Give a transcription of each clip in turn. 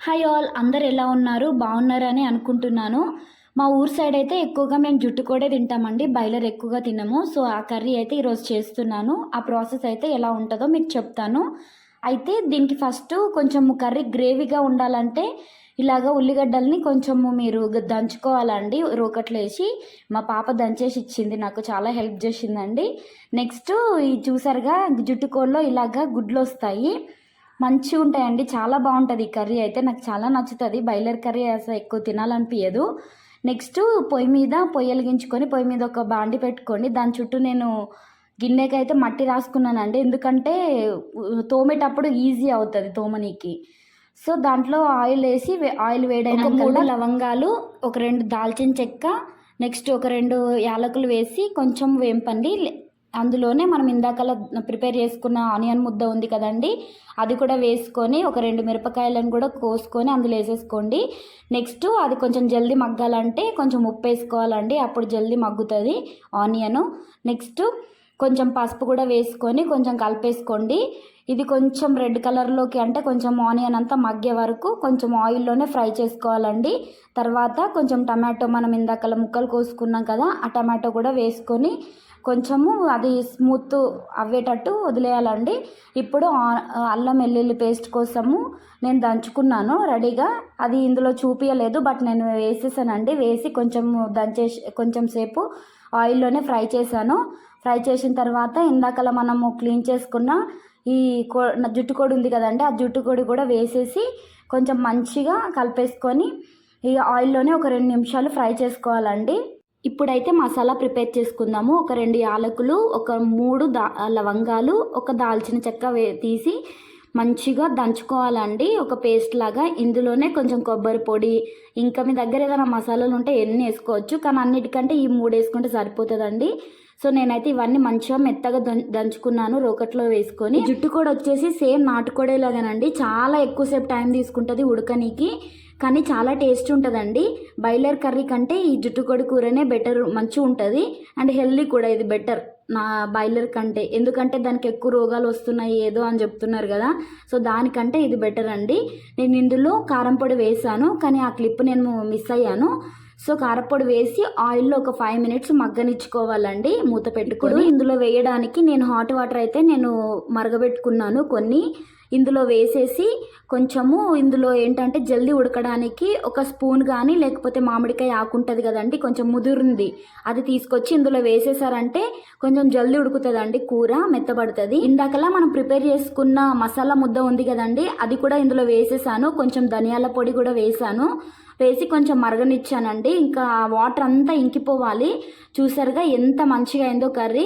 Hi all, అందరు ఎలా ఉన్నారు? బాగున్నారని అనుకుంటున్నాను. మా ఊరు సైడ్ అయితే ఎక్కువగా మేము జుట్టుకోడే తింటామండి. బాయిలర్ ఎక్కువగా తినము. సో ఆ కర్రీ అయితే ఈరోజు చేస్తున్నాను. ఆ ప్రాసెస్ అయితే ఎలా ఉంటుందో మీకు చెప్తాను. అయితే దీనికి ఫస్ట్ కొంచెం కర్రీ గ్రేవీగా ఉండాలంటే ఇలాగ ఉల్లిగడ్డల్ని కొంచెము మీరు దంచుకోవాలండి రోకట్లో వేసి. మా పాప దంచేసి ఇచ్చింది, నాకు చాలా హెల్ప్ చేసిందండి. నెక్స్ట్ ఈ చూసారుగా జుట్టుకోడలో ఇలాగ గుడ్లు వస్తాయి, మంచిగా ఉంటాయండి. చాలా బాగుంటుంది ఈ కర్రీ అయితే, నాకు చాలా నచ్చుతుంది. బాయిలర్ కర్రీ అసలు ఎక్కువ తినాలనిపించదు. నెక్స్ట్ పొయ్యి వెలిగించుకొని పొయ్యి మీద ఒక బాండి పెట్టుకోండి. దాని చుట్టూ నేను గిన్నెకి అయితే మట్టి రాసుకున్నానండి, ఎందుకంటే తోమేటప్పుడు ఈజీ అవుతుంది తోమనీకి. సో దాంట్లో ఆయిల్ వేసి ఆయిల్ వేడైన 3 లవంగాలు, ఒక 2 దాల్చిన చెక్క, నెక్స్ట్ ఒక 2 యాలకులు వేసి కొంచెం వేంపండి. అందులోనే మనం ఇందాకలా ప్రిపేర్ చేసుకున్న ఆనియన్ ముద్ద ఉంది కదండి, అది కూడా వేసుకొని ఒక 2 మిరపకాయలను కూడా కోసుకొని అందులో వేసేసుకోండి. నెక్స్ట్ అది కొంచెం జల్దీ మగ్గాలంటే కొంచెం ఉప్పు వేసుకోవాలండి, అప్పుడు జల్దీ మగ్గుతుంది ఆనియను. నెక్స్ట్ కొంచెం పసుపు కూడా వేసుకొని కొంచెం కలిపేసుకోండి. ఇది కొంచెం రెడ్ కలర్లోకి అంటే కొంచెం ఆనియన్ అంతా మగ్గే వరకు కొంచెం ఆయిల్లోనే ఫ్రై చేసుకోవాలండి. తర్వాత కొంచెం టమాటో, మనం ఇందాకలా ముక్కలు కోసుకున్నాం కదా, ఆ టమాటో కూడా వేసుకొని కొంచెము అది స్మూత్ అవ్వేటట్టు వదిలేయాలండి. ఇప్పుడు అల్లం వెల్లుల్లి పేస్ట్ కోసము నేను దంచుకున్నాను రెడీగా, అది ఇందులో చూపించలేదు బట్ నేను వేసేసానండి. వేసి కొంచెం సేపు ఆయిల్లోనే ఫ్రై చేశాను. ఫ్రై చేసిన తర్వాత ఇందాకలా మనము క్లీన్ చేసుకున్న ఈ జుట్టుకోడి ఉంది కదండి, ఆ జుట్టుకోడి కూడా వేసేసి కొంచెం మంచిగా కలిపేసుకొని ఈ ఆయిల్లోనే ఒక 2 నిమిషాలు ఫ్రై చేసుకోవాలండి. ఇప్పుడైతే మసాలా ప్రిపేర్ చేసుకుందాము. ఒక 2 యాలకులు, ఒక 3 లవంగాలు, ఒక దాల్చిన చెక్క తీసి మంచిగా దంచుకోవాలండి, ఒక పేస్ట్ లాగా. ఇందులోనే కొంచెం కొబ్బరి పొడి, ఇంకా మీ దగ్గర ఏదైనా మసాలాలు ఉంటే ఎన్ని వేసుకోవచ్చు, కానీ అన్నిటికంటే ఈ 3 వేసుకుంటే సరిపోతుందండి. సో నేనైతే ఇవన్నీ మంచిగా మెత్తగా దంచుకున్నాను రోకట్లో వేసుకొని. జుట్టు కూడా వచ్చేసి సేమ్ నాటుకోడేలాగానండి, చాలా ఎక్కువసేపు టైం తీసుకుంటుంది ఉడకనీకి, కానీ చాలా టేస్ట్ ఉంటుందండి. బాయిలర్ కర్రీ కంటే ఈ జుట్టుకోడి కూరనే బెటర్, మంచిగా ఉంటుంది అండ్ హెల్దీ కూడా. ఇది బెటర్ నా బాయిలర్ కంటే, ఎందుకంటే దానికి ఎక్కువ రోగాలు వస్తున్నాయి ఏదో అని చెప్తున్నారు కదా, సో దానికంటే ఇది బెటర్ అండి. నేను ఇందులో కారం పొడి వేసాను, కానీ ఆ క్లిప్ నేను మిస్ అయ్యాను. సో కారపొడి వేసి ఆయిల్లో ఒక 5 మినిట్స్ మగ్గనిచ్చుకోవాలండి మూత పెట్టుకొని. ఇందులో వేయడానికి నేను హాట్ వాటర్ అయితే నేను మరగబెట్టుకున్నాను కొన్ని, ఇందులో వేసేసి కొంచెము ఇందులో ఏంటంటే జల్దీ ఉడకడానికి ఒక స్పూన్ కానీ లేకపోతే మామిడికాయ ఆకుంటుంది కదండి, కొంచెం ముదురుంది, అది తీసుకొచ్చి ఇందులో వేసేసారంటే కొంచెం జల్దీ ఉడుకుతుందండి, కూర మెత్తబడుతుంది. ఇందాకలా మనం ప్రిపేర్ చేసుకున్న మసాలా ముద్ద ఉంది కదండి, అది కూడా ఇందులో వేసేసాను. కొంచెం ధనియాల పొడి కూడా వేసాను, వేసి కొంచెం మరగనిచ్చానండి. ఇంకా వాటర్ అంతా ఇంకిపోవాలి. చూసారుగా ఎంత మంచిగా అయిందో కర్రీ.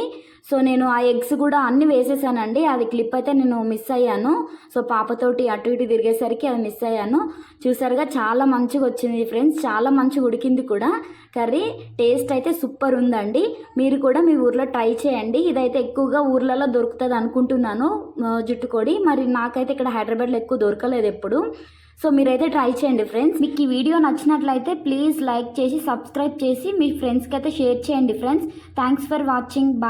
సో నేను ఆ ఎగ్స్ కూడా అన్నీ వేసేసానండి, అది క్లిప్ అయితే నేను మిస్ అయ్యాను. సో పాపతోటి అటు ఇటు తిరిగేసరికి అది మిస్ అయ్యాను. చూసారుగా చాలా మంచిగా వచ్చింది ఫ్రెండ్స్, చాలా మంచిగా ఉడికింది కూడా కర్రీ. టేస్ట్ అయితే సూపర్ ఉందండి. మీరు కూడా మీ ఊర్లో ట్రై చేయండి. ఇదైతే ఎక్కువగా ఊర్లలో దొరుకుతుంది అనుకుంటున్నాను జుట్టుకోడి, మరి నాకైతే ఇక్కడ హైదరాబాద్లో ఎక్కువ దొరకలేదు ఎప్పుడు. సో మీరైతే ట్రై చేయండి ఫ్రెండ్స్. మీకు ఈ వీడియో నచ్చినట్లయితే ప్లీజ్ లైక్ చేసి సబ్స్క్రైబ్ చేసి మీ ఫ్రెండ్స్కి అయితే షేర్ చేయండి friends. Thanks for watching. Bye.